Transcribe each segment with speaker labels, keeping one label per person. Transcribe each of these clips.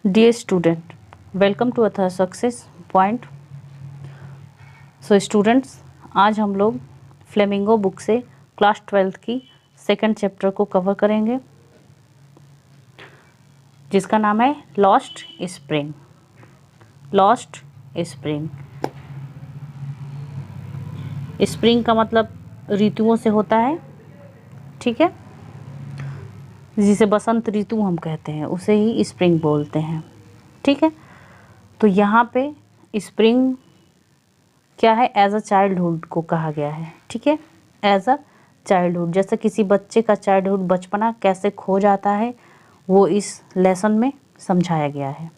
Speaker 1: Dear student, welcome to Athar success point. So students, आज हम लोग फ्लेमिंगो बुक से क्लास 12 की सेकंड चैप्टर को कवर करेंगे, जिसका नाम है lost spring. Lost spring. Spring का मतलब ऋतुओं से होता है, ठीक है, जिसे बसंत ऋतु हम कहते हैं, उसे ही स्प्रिंग बोलते हैं, ठीक है। तो यहाँ पे स्प्रिंग क्या है, एज अ चाइल्डहुड को कहा गया है, ठीक है। एज अ चाइल्डहुड, जैसे किसी बच्चे का चाइल्डहुड, बचपना कैसे खो जाता है, वो इस लेसन में समझाया गया है।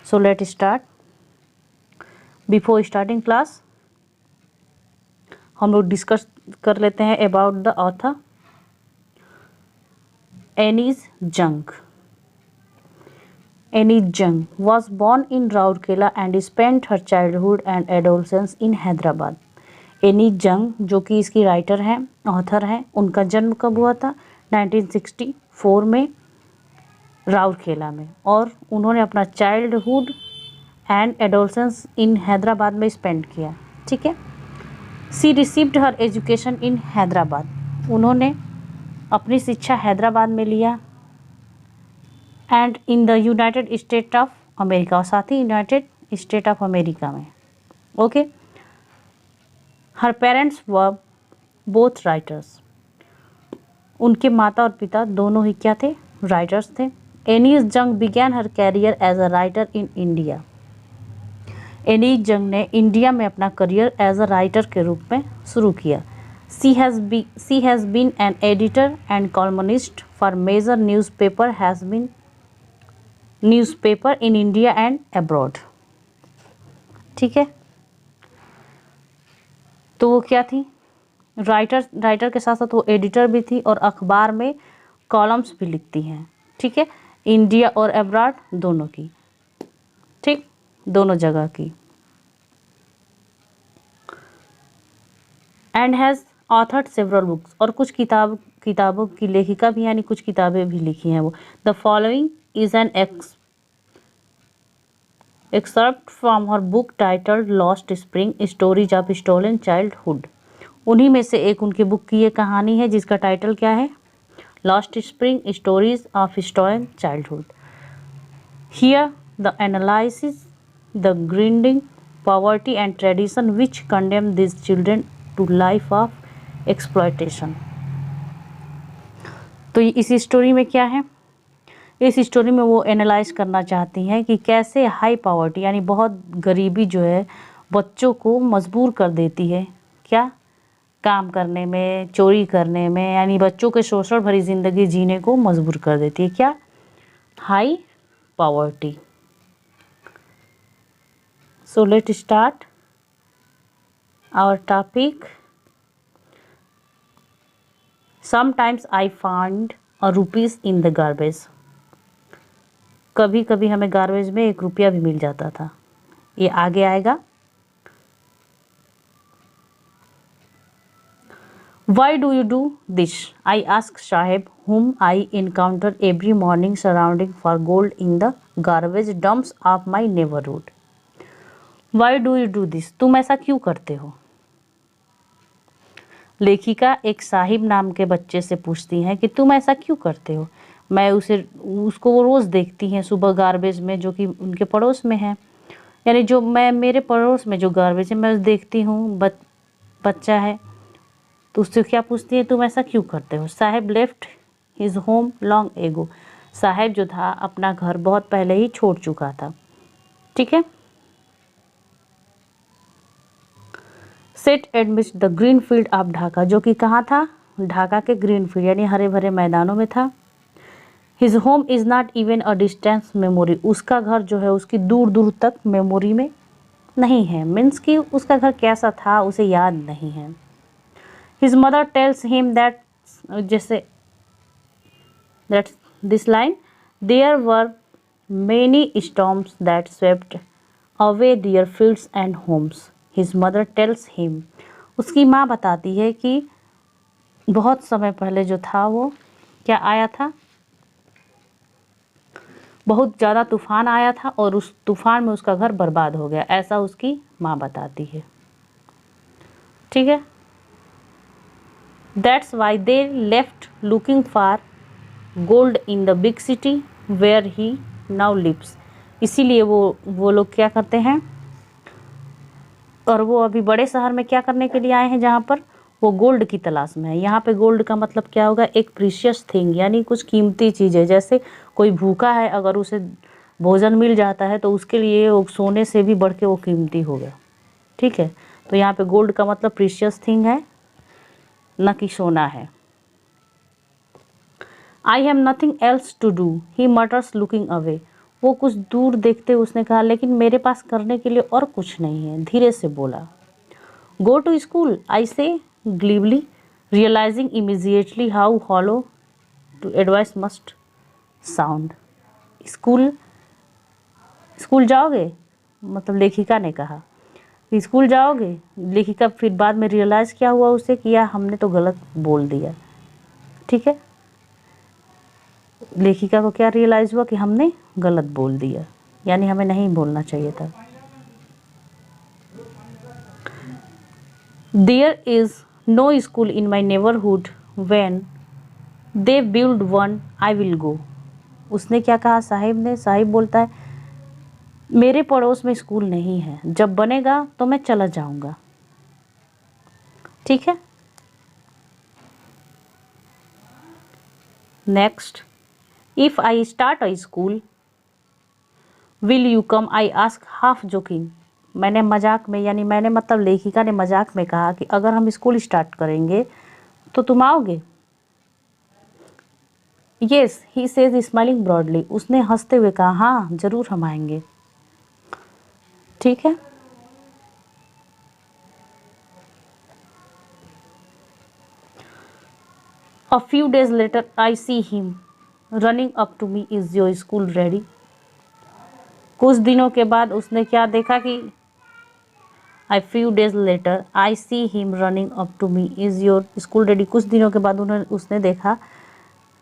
Speaker 1: सो let start. Before starting class हम लोग डिस्कस कर लेते हैं अबाउट द ऑथर एनीज जंग। एनी जंग was born in Rourkela and spent her childhood and adolescence in Hyderabad. Any जंग, जो कि इसकी राइटर हैं, ऑथर हैं, उनका जन्म कब हुआ था? 1964 में राउरकेला में, और उन्होंने अपना childhood and adolescence in Hyderabad में स्पेंड किया, ठीक है। She received her education in Hyderabad. उन्होंने अपनी शिक्षा हैदराबाद में लिया। And in the United States of America, और साथ ही यूनाइटेड स्टेट ऑफ अमेरिका में, okay. Her parents were both writers. उनके माता और पिता दोनों ही क्या थे? राइटर्स थे। Anees Jung began her career as a writer in India. Anees Jung ने इंडिया में अपना करियर एज अ राइटर के रूप में शुरू किया। She has been an editor and columnist for major newspaper in India and abroad, ठीक है। तो वो क्या थी? राइटर के साथ साथ वो एडिटर भी थी, और अखबार में कॉलम्स भी लिखती हैं, ठीक है, इंडिया और अब्रॉड दोनों की, ठीक, दोनों जगह की। And has authored several books, और कुछ किताबों की लेखिका भी, यानी कुछ किताबें भी लिखी हैं वो। The following is an excerpt from her book titled lost spring stories of stolen childhood. उन्हीं में से एक उनकी बुक की ये कहानी है, जिसका टाइटल क्या है? Lost spring stories of stolen childhood. Here the analysis the grinding poverty and tradition which condemn this children to life of exploitation. तो इस स्टोरी में क्या है? इस स्टोरी में वो एनालाइज करना चाहती हैं कि कैसे हाई पॉवर्टी, यानी बहुत गरीबी जो है, बच्चों को मजबूर कर देती है, क्या? काम करने में, चोरी करने में, यानी बच्चों के शोषण भरी ज़िंदगी जीने को मजबूर कर देती है, क्या? High poverty. So let start our topic. Sometimes I find a rupees in the garbage. कभी कभी हमें गार्बेज में 1 रुपया भी मिल जाता था। ये आगे आएगा। Why do you do this? I asked Sahib, whom I encounter every morning surrounding for gold in the garbage dumps of my neighborhood. Why do you do this? तुम ऐसा क्यों करते हो? लेखिका एक साहिब नाम के बच्चे से पूछती हैं कि तुम ऐसा क्यों करते हो? मैं उसको वो रोज़ देखती हैं सुबह गार्बेज में, जो कि उनके पड़ोस में है, यानी जो मेरे पड़ोस में जो गार्बेज है, मैं देखती हूँ, बच्चा है, तो उससे क्या पूछती है, तुम ऐसा क्यों करते हो? Saheb left his home long ago. Saheb जो था अपना घर बहुत पहले ही छोड़ चुका था, ठीक है। Set admit the green field of Dhaka, जो कि कहाँ था? ढाका के ग्रीन फील्ड, यानी हरे भरे मैदानों में था। His home is not even a distance memory, उसका घर जो है उसकी दूर दूर तक मेमोरी में नहीं है, मीन्स कि उसका घर कैसा था उसे याद नहीं है। His mother tells him that, जैसे that this line, there were many storms that swept away their fields and homes. His mother tells him, उसकी माँ बताती है कि बहुत समय पहले जो था वो क्या आया था? बहुत ज़्यादा तूफान आया था और उस तूफान में उसका घर बर्बाद हो गया, ऐसा उसकी माँ बताती है। ठीक है, that's why they left looking for gold in the big city where he now lives. इसीलिए वो लोग क्या करते हैं, और वो अभी बड़े शहर में क्या करने के लिए आए हैं, जहाँ पर वो गोल्ड की तलाश में है। यहाँ पे गोल्ड का मतलब क्या होगा, एक प्रीशियस थिंग, यानी कुछ कीमती चीज़ है। जैसे कोई भूखा है, अगर उसे भोजन मिल जाता है तो उसके लिए वो सोने से भी बढ़ के वो कीमती हो गया। ठीक है, तो यहाँ पे गोल्ड का मतलब प्रीशियस थिंग है, न कि सोना है। I have nothing else to do he mutters looking away. वो कुछ दूर देखते उसने कहा, लेकिन मेरे पास करने के लिए और कुछ नहीं है, धीरे से बोला। गो to school I say glibly, realising immediately how hollow to advice must sound. School school जाओगे, मतलब लेखिका ने कहा कि स्कूल जाओगे। लेखिका फिर बाद में रियलाइज़ क्या हुआ उसे कि यार हमने तो गलत बोल दिया। ठीक है, लेखिका को क्या रियलाइज़ हुआ कि हमने गलत बोल दिया, यानी हमें नहीं बोलना चाहिए था। There is no school in my neighbourhood, when they build one I will go. उसने क्या कहा, साहिब ने, साहिब बोलता है मेरे पड़ोस में स्कूल नहीं है, जब बनेगा तो मैं चला जाऊंगा। ठीक है, next, if I start a school will you come, I ask half joking. मैंने मजाक में, यानी मैंने मतलब लेखिका ने मजाक में कहा कि अगर हम स्कूल स्टार्ट करेंगे तो तुम आओगे। Yes he says smiling broadly. उसने हंसते हुए कहा हाँ जरूर हम आएंगे। ठीक है, a few days later I see him running up to me, is your school ready. कुछ दिनों के बाद उसने क्या देखा कि I few days later I see him running up to me, is your school ready. कुछ दिनों के बाद उसने देखा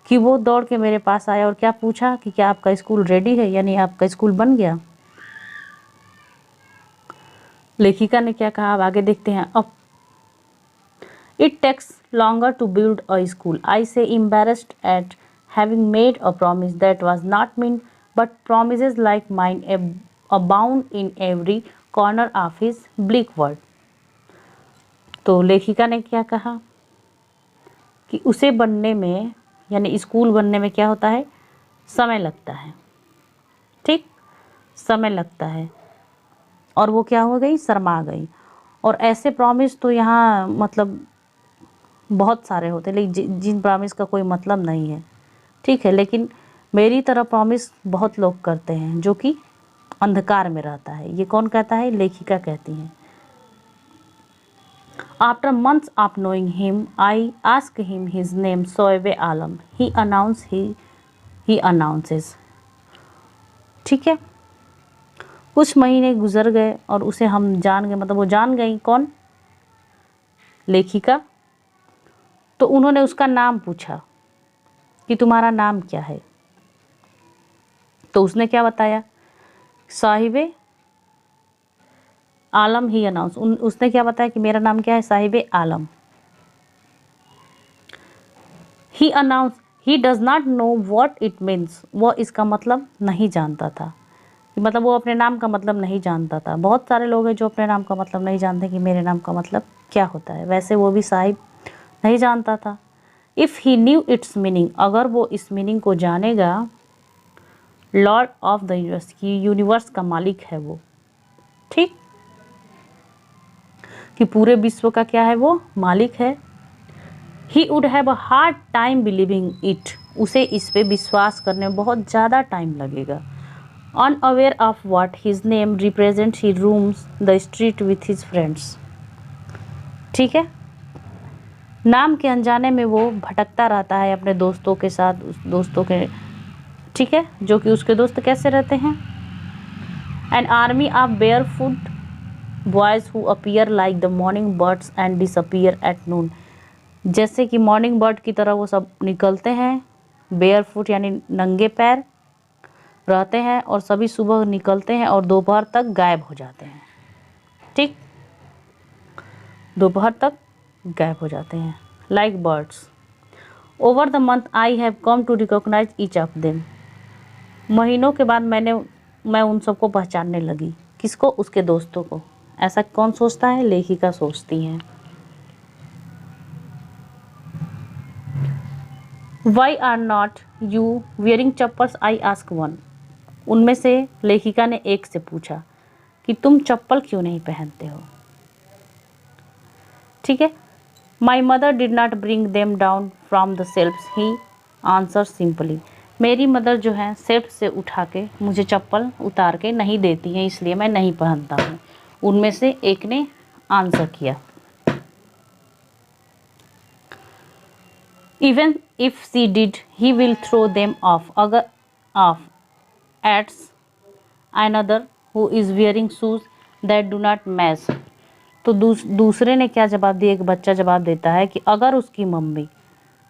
Speaker 1: कि वो दौड़ के मेरे पास आया और क्या पूछा कि क्या आपका स्कूल रेडी है, यानी आपका स्कूल बन गया। लेखिका ने क्या कहा, अब आगे देखते हैं। अब it takes longer to build a school, I say embarrassed at having made a promise that was not mean, but promises like mine abound in every corner of his bleak world। तो लेखिका ने क्या कहा कि उसे बनने में, यानी स्कूल बनने में क्या होता है, समय लगता है। ठीक, समय लगता है। और वो क्या हो गई, शर्मा गई। और ऐसे प्रॉमिस तो यहाँ मतलब बहुत सारे होते हैं, लेकिन जिन प्रॉमिस का कोई मतलब नहीं है। ठीक है, लेकिन मेरी तरह प्रॉमिस बहुत लोग करते हैं जो कि अंधकार में रहता है। ये कौन कहता है, लेखिका कहती हैं। After months of knowing him I ask him his name Shoaib Alam, he announces. ठीक है, कुछ महीने गुजर गए और उसे हम जान गए, मतलब वो जान गई कौन, लेखिका। तो उन्होंने उसका नाम पूछा कि तुम्हारा नाम क्या है। तो उसने क्या बताया, साहिबे आलम ही अनाउंस। उसने क्या बताया कि मेरा नाम क्या है, Sahebe Alam. He announce he does not know what it means, वो इसका मतलब नहीं जानता था। मतलब वो अपने नाम का मतलब नहीं जानता था। बहुत सारे लोग हैं जो अपने नाम का मतलब नहीं जानते कि मेरे नाम का मतलब क्या होता है। वैसे वो भी साहिब नहीं जानता था। If he new it's meaning, अगर वो इस मीनिंग को जानेगा, लॉर्ड ऑफ द यूनिवर्स, की यूनिवर्स का मालिक है वो। ठीक, कि पूरे विश्व का क्या है, वो मालिक है। He would have a hard time believing it, उसे इस पे विश्वास करने में बहुत ज़्यादा टाइम लगेगा। Unaware of what his name represent, he rooms the street with his friends. ठीक है, नाम के अनजाने में वो भटकता रहता है अपने दोस्तों के साथ, उस दोस्तों के, ठीक है, जो कि उसके दोस्त कैसे रहते हैं। An army of bear foot boys who appear like the morning birds and disappear at noon. जैसे कि मॉर्निंग बर्ड की तरह वो सब निकलते हैं, बेयर फुट यानी नंगे पैर, रहते हैं और सभी सुबह निकलते हैं और दोपहर तक गायब हो जाते हैं। ठीक, दोपहर तक गायब हो जाते हैं। Like birds, over the month I have come to recognise each of them. महीनों के बाद मैं उन सबको पहचानने लगी। किसको? उसके दोस्तों को। ऐसा कौन सोचता है? लेखिका सोचती हैं। Why are not you wearing chappals? I ask one. उनमें से लेखिका ने एक से पूछा कि तुम चप्पल क्यों नहीं पहनते हो? ठीक है। My mother did not bring them down from the shelves, he answer simply. मेरी मदर जो है सेल्फ से उठा के मुझे चप्पल उतार के नहीं देती हैं, इसलिए मैं नहीं पहनता हूँ। उनमें से एक ने आंसर किया। Even if she did he will throw them off, अगर off eats another who is wearing shoes that do not match. तो दूसरे ने क्या जवाब दिया? एक बच्चा जवाब देता है कि अगर उसकी मम्मी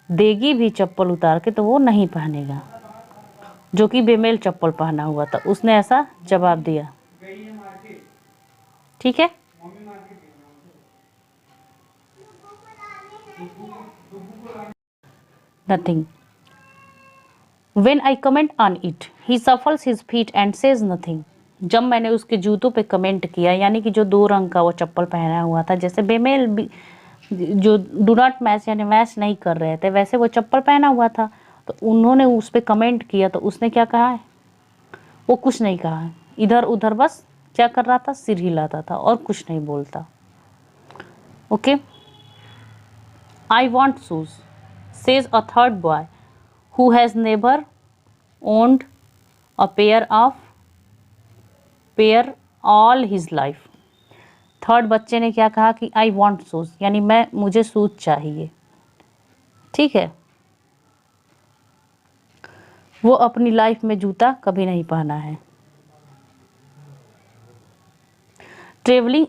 Speaker 1: देगी भी चप्पल उतार के तो वो नहीं पहनेगा, जो कि बेमेल चप्पल पहना हुआ था। उसने ऐसा जवाब दिया। ठीक है। Nothing. When I comment on it, he shuffles his feet and says nothing. जब मैंने उसके जूतों पे कमेंट किया, यानी कि जो 2 रंग का वो चप्पल पहना हुआ था, जैसे बेमेल जो डू नॉट मैच यानी मैच नहीं कर रहे थे, वैसे वो चप्पल पहना हुआ था। तो उन्होंने उस पर कमेंट किया तो उसने क्या कहा है? वो कुछ नहीं कहा है, इधर उधर बस क्या कर रहा था? सिर हिलाता था और कुछ नहीं बोलता। Okay. I want shoes says a third boy who has never owned a pair all his life। Third बच्चे ने क्या कहा कि आई वॉन्ट शूज, यानी मुझे शूज चाहिए। ठीक है। वो अपनी लाइफ में जूता कभी नहीं पहना है। Travelling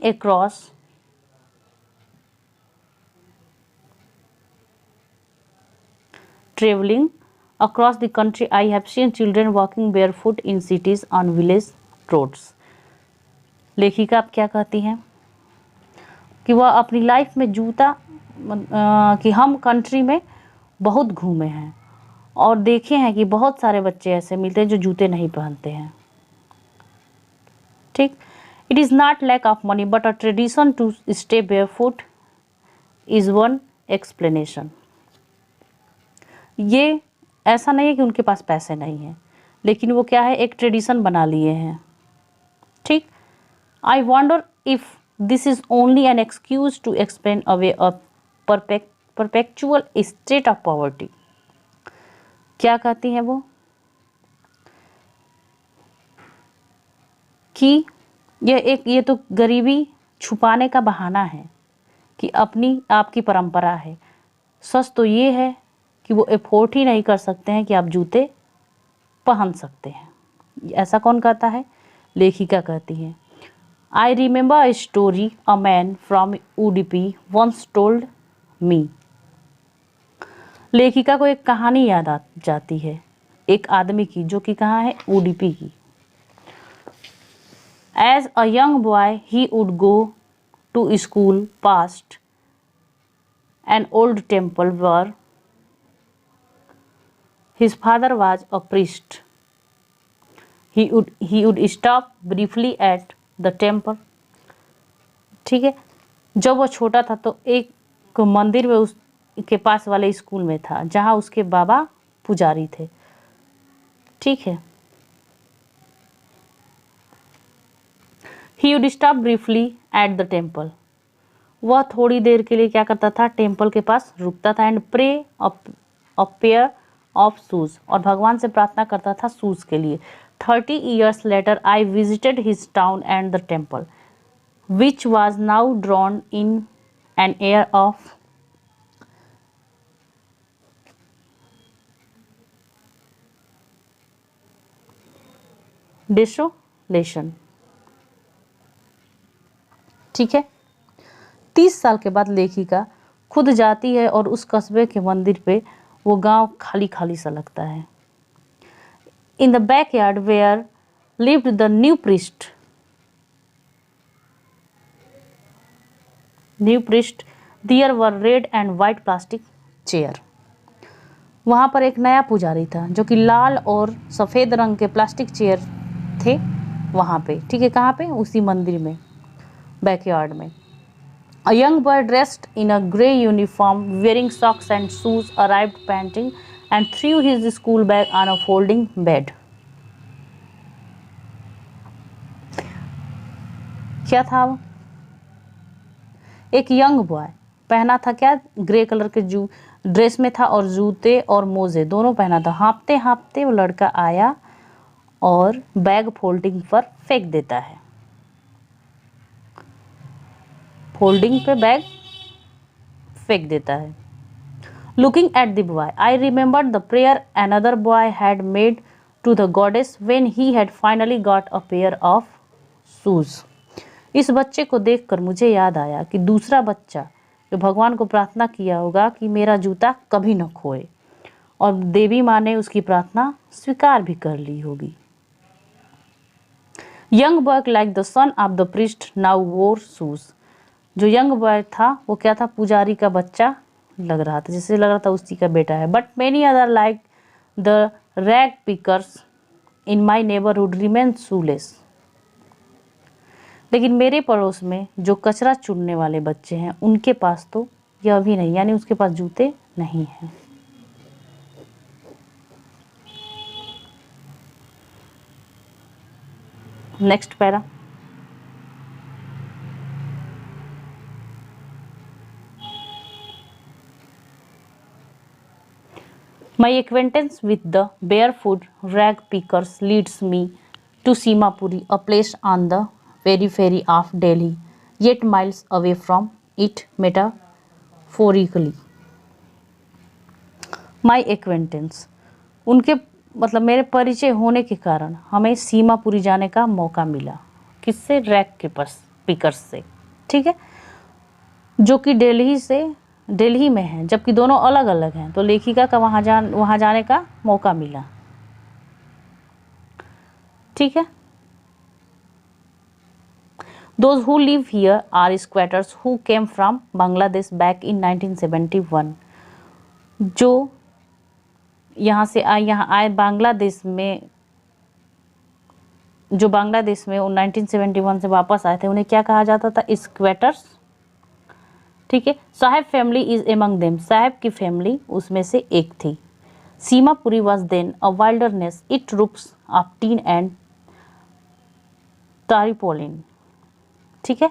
Speaker 1: across the country, I have seen children walking barefoot in cities on village roads। लेखिका आप क्या कहती हैं? कि वह अपनी लाइफ में जूता कि हम कंट्री में बहुत घूमे हैं और देखे हैं कि बहुत सारे बच्चे ऐसे मिलते हैं जो जूते नहीं पहनते हैं। ठीक। It is not lack of money but a tradition to stay barefoot is one explanation. ये ऐसा नहीं है कि उनके पास पैसे नहीं हैं, लेकिन वो क्या है? एक ट्रेडिशन बना लिए हैं। ठीक। I wonder if this is only an excuse to explain away a perpetual state of poverty. क्या कहती हैं वो? कि ये तो गरीबी छुपाने का बहाना है कि अपनी आपकी परंपरा है। सच तो ये है कि वो एफोर्ड ही नहीं कर सकते हैं कि आप जूते पहन सकते हैं। ऐसा कौन कहता है? लेखिका कहती है। I remember a story a man from Udupi once told me. लेखिका को एक कहानी याद आ जाती है एक आदमी की, जो कि कहाँ है? उडुपी की। As a young boy he would go to school past an old temple where his father was a priest। he would stop briefly at the temple। ठीक है। जब वो छोटा था तो एक मंदिर में उसके पास वाले स्कूल में था जहाँ उसके बाबा पुजारी थे। ठीक है। he would stop briefly at the temple। वह थोड़ी देर के लिए क्या करता था? टेम्पल के पास रुकता था। And pray a pair of shoes, और भगवान से प्रार्थना करता था शूज के लिए। 30 years later I visited his town and the temple, which was now drawn in an air of desolation। ठीक है। 30 साल के बाद लेखिका खुद जाती है और उस कस्बे के मंदिर पे वो गांव खाली खाली सा लगता है। In the backyard where lived the new priest. New priest, there were red and white plastic chair. वहाँ पर एक नया पुजारी था जो कि लाल और सफ़ेद रंग के प्लास्टिक चेयर थे वहाँ पे, ठीक है, कहाँ पे, उसी मंदिर में, बैकयार्ड में. A young boy dressed in a grey uniform, wearing socks and shoes, arrived panting and threw his school bag on a folding bed. क्या था वो? एक यंग बॉय पहना था क्या, ग्रे कलर के ड्रेस में था और जूते और मोजे दोनों पहना था. हाँपते हाँपते वो लड़का आया और बैग फोल्डिंग पर फेंक देता है. फोल्डिंग पे बैग फेंक देता है. Looking at the boy, I remembered the prayer another boy had made to the goddess when he had finally got a pair of shoes. इस बच्चे को देखकर मुझे याद आया कि दूसरा बच्चा जो भगवान को प्रार्थना किया होगा कि मेरा जूता कभी न खोए, और देवी माँ ने उसकी प्रार्थना स्वीकार भी कर ली होगी. Young boy like the son of the priest now वोर शूज. जो यंग बॉय था वो क्या था, पुजारी का बच्चा लग रहा था, जिससे लग रहा था उसी का बेटा है. But many other like the rag pickers in my neighbourhood remain shoelace. लेकिन मेरे पड़ोस में जो कचरा चुनने वाले बच्चे हैं उनके पास तो यह भी नहीं, यानी उसके पास जूते नहीं हैं. Next para. My acquaintance with the barefoot rag pickers leads me to Simapuri, a place on the periphery of Delhi, yet miles away from it metaphorically. My acquaintance, उनके मतलब मेरे परिचय होने के कारण हमें सीमापुरी जाने का मौका मिला. किससे? रैग पिकर्स से, ठीक है, जो कि दिल्ली में है, जबकि दोनों अलग अलग हैं. तो लेखिका का वहाँ जाने का मौका मिला, ठीक है. Those who live here are squatters who came from Bangladesh back in 1971. जो यहाँ आए बांग्लादेश में, जो बांग्लादेश में 1971 से वापस आए थे, उन्हें क्या कहा जाता था? स्क्वेटर्स, ठीक है. Saheb family is among them. Saheb की फैमिली उसमें से एक थी. Seemapuri was then a wilderness, it roofs of tin and tarpaulin, ठीक है.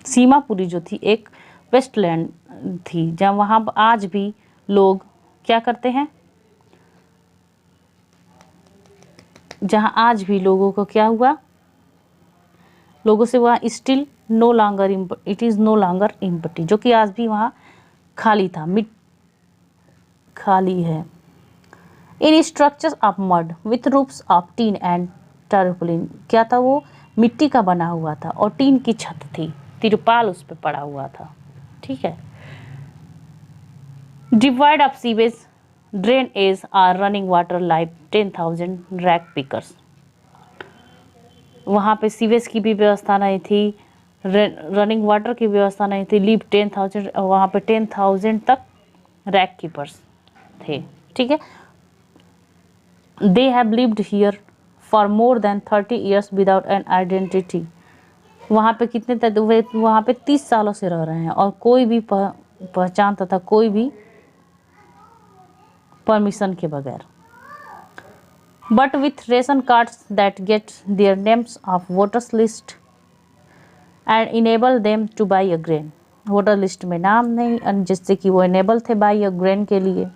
Speaker 1: सीमापुरी जो थी एक वेस्टलैंड थी, जहाँ वहाँ आज भी लोग क्या करते हैं, जहाँ आज भी लोगों को क्या हुआ, लोगों से वहाँ still no longer it is no longer empty, जो कि आज भी वहाँ खाली था, खाली है. In structures of mud with roofs of tin and tarpaulin. क्या था वो? मिट्टी का बना हुआ था और टीन की छत थी, तिरपाल उस पर पड़ा हुआ था, ठीक है. Divide of sewage drain as are running water like 10,000 rag pickers. वहाँ पे सीवेज की भी व्यवस्था नहीं थी, रनिंग वाटर की व्यवस्था नहीं थी. लीव 10,000, वहाँ पे 10,000 तक रैग कीपर्स थे, ठीक है. They have lived here for more than 30 years without an identity. वहाँ पे कितने तक, वहाँ पे 30 सालों से रह रहे हैं और कोई भी पहचान तथा कोई भी परमिशन के बगैर. But with ration cards that get their names off voters list and enable them to buy a grain. Voter list में नाम नहीं, जिससे कि वो enable थे buy a grain के लिए.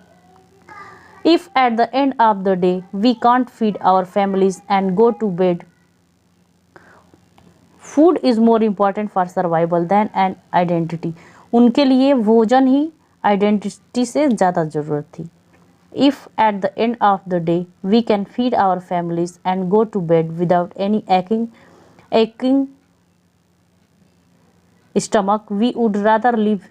Speaker 1: If at the end of the day we can't feed our families and go to bed, food is more important for survival than an identity. उनके लिए भोजन ही आइडेंटिटी से ज़्यादा ज़रूरत थी. If at the end of the day we can feed our families and go to bed without any aching stomach, we would rather live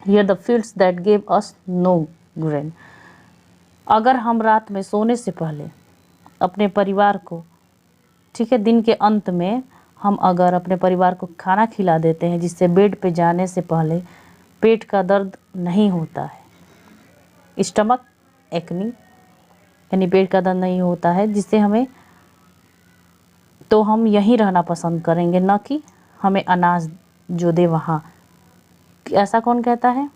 Speaker 1: here the fields that gave us know grain. अगर हम रात में सोने से पहले अपने परिवार को, ठीक है, दिन के अंत में हम अगर अपने परिवार को खाना खिला देते हैं जिससे बेड पे जाने से पहले पेट का दर्द नहीं होता है, स्टमक एक्नी यानी पेट का दर्द नहीं होता है, जिससे हमें, तो हम यहीं रहना पसंद करेंगे, न कि हमें अनाज जो दे वहाँ। ऐसा कौन कहता है?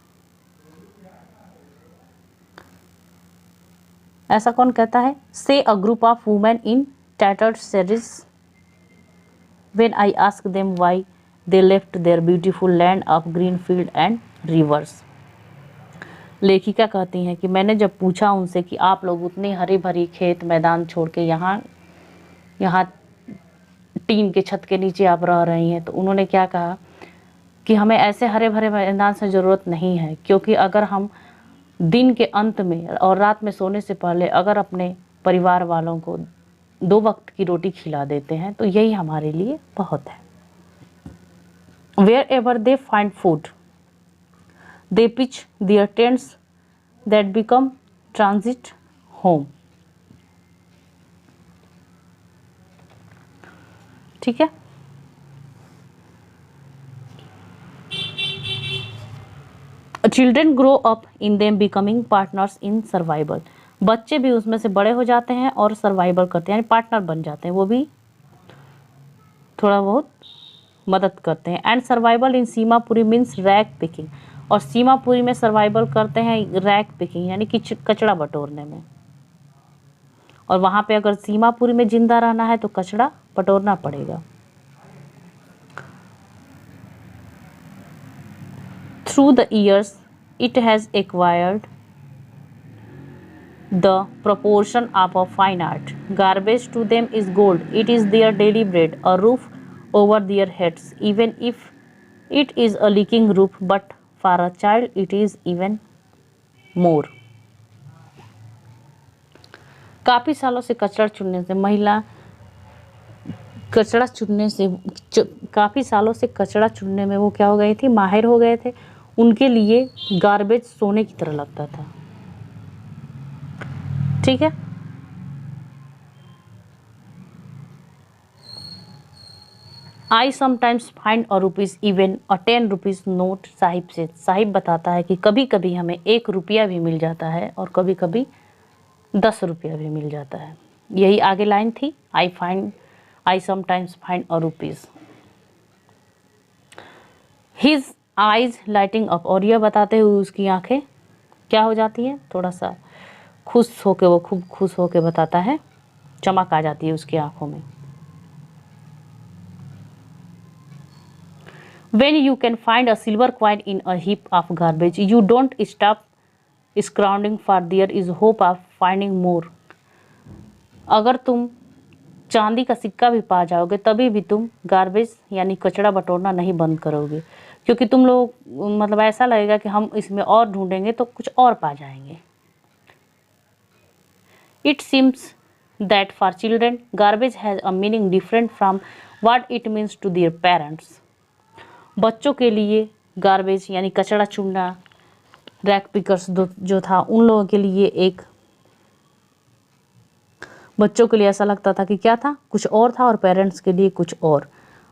Speaker 1: ऐसा कौन कहता है? से a group of women in tattered sarees when I asked them why they left their beautiful land of green field and rivers। लेखिका कहती हैं कि मैंने जब पूछा उनसे कि आप लोग उतनी हरी भरी खेत मैदान छोड़ के यहाँ टीन के छत के नीचे आप रह रही हैं, तो उन्होंने क्या कहा कि हमें ऐसे हरे भरे मैदान से ज़रूरत नहीं है, क्योंकि अगर हम दिन के अंत में और रात में सोने से पहले अगर अपने परिवार वालों को 2 वक्त की रोटी खिला देते हैं तो यही हमारे लिए बहुत है। Wherever they find food, they pitch their tents that become transit home। ठीक है। Children grow up in them becoming partners in survival. बच्चे भी उसमें से बड़े हो जाते हैं और सर्वाइवल करते हैं, यानी पार्टनर बन जाते हैं, वो भी थोड़ा बहुत मदद करते हैं। And survival in Seemapuri means rag picking, और सीमापुरी में सर्वाइवल करते हैं रैक पिकिंग यानी कि कचड़ा बटोरने में। और वहाँ पे अगर सीमापुरी में जिंदा रहना है तो कचड़ा बटोरना पड़ेगा। Through the years, it has acquired the proportion of a fine art. Garbage to them is gold. It is their daily bread, a roof over their heads, even if it is a leaking roof, but for a child it is even more। काफ़ी सालों से कचरा चुनने से महिला कचरा चुनने से काफ़ी सालों से कचरा चुनने में वो क्या हो गई थी, माहिर हो गए थे। उनके लिए गार्बेज सोने की तरह लगता था। ठीक है। I sometimes find a rupees even a 10 rupees note. Sahib से, साहिब बताता है कि कभी कभी हमें 1 रुपया भी मिल जाता है और कभी कभी 10 रुपया भी मिल जाता है। यही आगे लाइन थी, I sometimes find a rupees. His eyes lighting up, और यह बताते हुए उसकी आंखें क्या हो जाती हैं, थोड़ा सा खुश होके, वो खूब खुश होके बताता है, चमक आ जाती है उसकी आंखों में। When you can find a silver coin in a heap of garbage, you don't stop scrounging, for there is hope of finding more। अगर तुम चांदी का सिक्का भी पा जाओगे तभी भी तुम गार्बेज यानी कचरा बटोरना नहीं बंद करोगे, क्योंकि तुम लोग मतलब ऐसा लगेगा कि हम इसमें और ढूंढेंगे तो कुछ और पा जाएंगे। It seems that for children, garbage has a meaning different from what it means to their parents। बच्चों के लिए गार्बेज यानी कचरा चुनना, रैक पिकर्स जो था, उन लोगों के लिए एक, बच्चों के लिए ऐसा लगता था कि क्या था, कुछ और था, और पेरेंट्स के लिए कुछ और।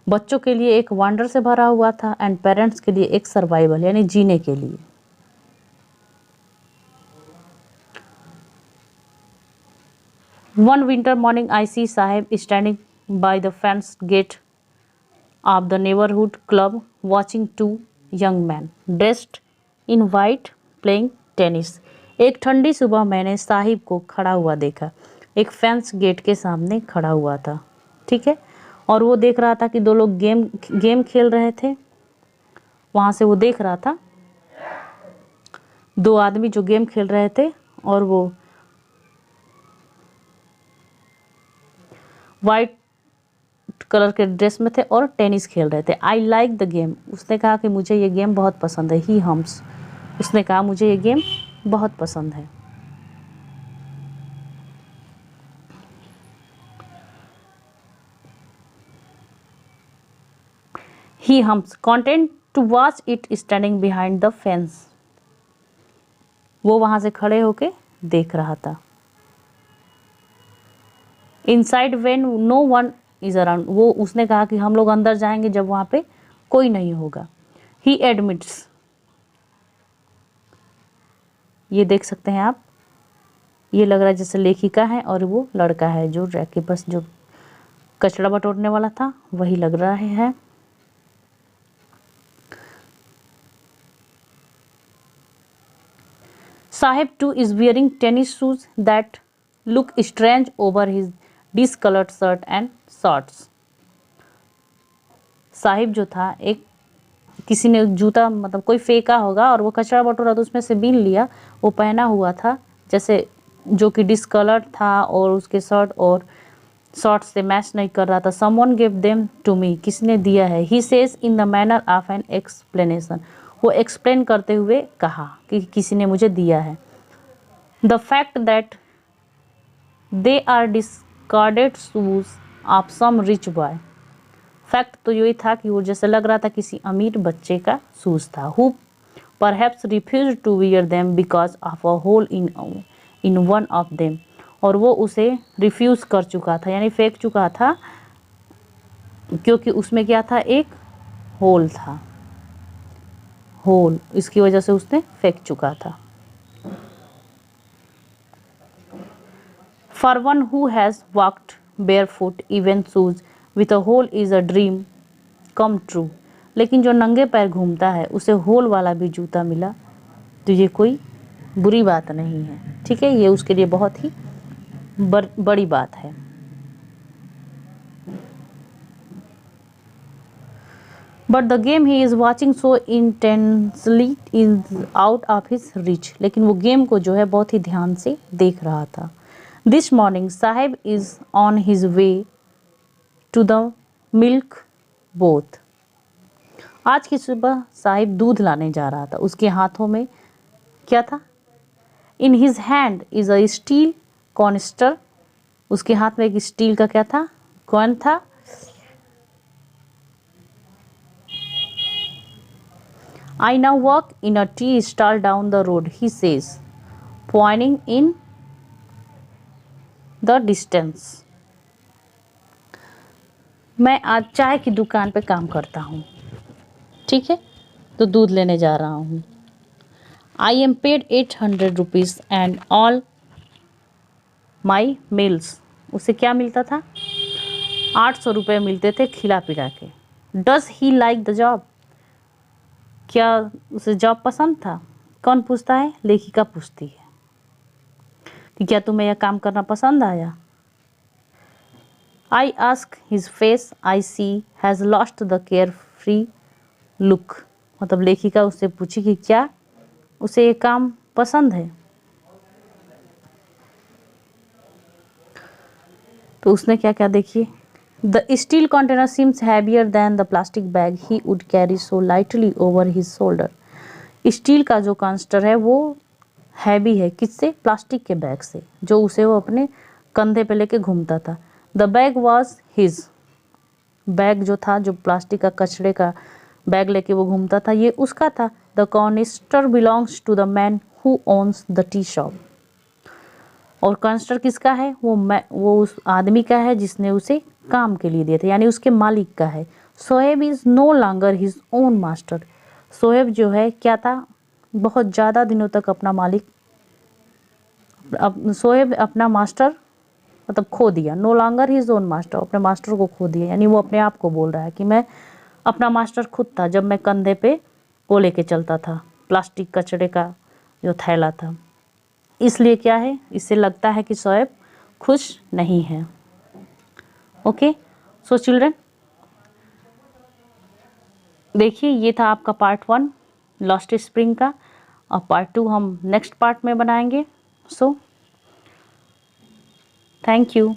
Speaker 1: बच्चों के लिए एक वंडर से भरा हुआ था एंड पेरेंट्स के लिए एक सर्वाइवल यानी जीने के लिए। One winter morning I see Saheb standing by the fence gate of the neighborhood club watching 2 young men dressed in white playing tennis। एक ठंडी सुबह मैंने साहिब को खड़ा हुआ देखा, एक फेंस गेट के सामने खड़ा हुआ था, ठीक है, और वो देख रहा था कि 2 लोग गेम खेल रहे थे। वहाँ से वो देख रहा था 2 आदमी जो गेम खेल रहे थे और वो वाइट कलर के ड्रेस में थे और टेनिस खेल रहे थे। आई लाइक द गेम, उसने कहा कि मुझे ये गेम बहुत पसंद है। ही हम्स, उसने कहा मुझे ये गेम बहुत पसंद है। He hums, content to watch it standing behind the fence. वो वहां से खड़े होके देख रहा था। Inside when no one is around, वो उसने कहा कि हम लोग अंदर जाएंगे जब वहां पे कोई नहीं होगा। ही एडमिट्स, ये देख सकते हैं आप, ये लग रहा है जैसे लेखिका है और वो लड़का है जो रैक के पास जो कचरा बटोरने वाला था वही लग रहा है। Saheb too is wearing tennis shoes that look strange over his discoloured shirt and shorts. Sahib जो था, एक किसी ने जूता मतलब कोई फेंका होगा और वो कचरा बटोरा तो उसमें से बीन लिया, वो पहना हुआ था जैसे जो कि डिसकलर्ड था और उसके शर्ट और शॉर्ट्स से मैच नहीं कर रहा था। Someone give them to me, किसने दिया है। He says in the manner of an explanation, वो एक्सप्लेन करते हुए कहा कि किसी ने मुझे दिया है। The fact that they are discarded shoes of some rich boy, fact तो यही था कि वो जैसे लग रहा था किसी अमीर बच्चे का शूज था। Who perhaps refuse to wear them because of a hole in one of them, और वो उसे रिफ्यूज़ कर चुका था यानी फेंक चुका था क्योंकि उसमें क्या था, एक होल था, होल, इसकी वजह से उसने फेंक चुका था। For one who has walked barefoot even shoes with a hole is a dream come true, लेकिन जो नंगे पैर घूमता है उसे होल वाला भी जूता मिला तो ये कोई बुरी बात नहीं है, ठीक है, ये उसके लिए बहुत ही बड़ी बात है। But the game he is watching so intensely is out of his rich, लेकिन वो गेम को जो है बहुत ही ध्यान से देख रहा था। This morning Sahib is on his way to the milk booth, आज की सुबह साहिब दूध लाने जा रहा था। उसके हाथों में क्या था, in his hand is a steel canister, उसके हाथ में एक स्टील का क्या था, कॉइन था। I now walk in a tea stall down the road, he says, pointing in the distance. मैं आज चाय की दुकान पे काम करता हूँ, ठीक है, तो दूध लेने जा रहा हूँ। I am paid 800 rupees and all my meals. उसे क्या मिलता था, 800 रुपये मिलते थे खिला पिला के। Does he like the job? क्या उसे जॉब पसंद था। कौन पूछता है, लेखिका पूछती है कि क्या तुम्हें यह काम करना पसंद आया। I ask his face I see has lost the carefree look, मतलब लेखिका उससे पूछी कि क्या उसे ये काम पसंद है। तो उसने क्या क्या, देखिए, the steel container seems heavier than the plastic bag he would carry so lightly over his shoulder. Steel का जो कांस्टर है वो हैवी है, किससे, प्लास्टिक के बैग से, जो उसे वो अपने कंधे पे लेके घूमता था। The bag was his, bag जो था, जो प्लास्टिक का कचड़े का बैग लेके वो घूमता था, ये उसका था। The canister belongs to the man who owns the tea shop, और कांस्टर किसका है, वो उस आदमी का है जिसने उसे काम के लिए दिया था, यानी उसके मालिक का है। Saheb is no longer his own master, Saheb जो है क्या था, बहुत ज़्यादा दिनों तक अपना मालिक, सोहेब अपना मास्टर मतलब खो दिया। No longer his own master, अपने मास्टर को खो दिया, यानी वो अपने आप को बोल रहा है कि मैं अपना मास्टर खुद था जब मैं कंधे पे वो लेके चलता था, प्लास्टिक कचड़े का जो थैला था। इसलिए क्या है, इससे लगता है कि सोहेब खुश नहीं है। ओके, सो चिल्ड्रन, देखिए ये था आपका पार्ट 1 लॉस्ट स्प्रिंग का, और पार्ट 2 हम नेक्स्ट पार्ट में बनाएंगे। So thank you.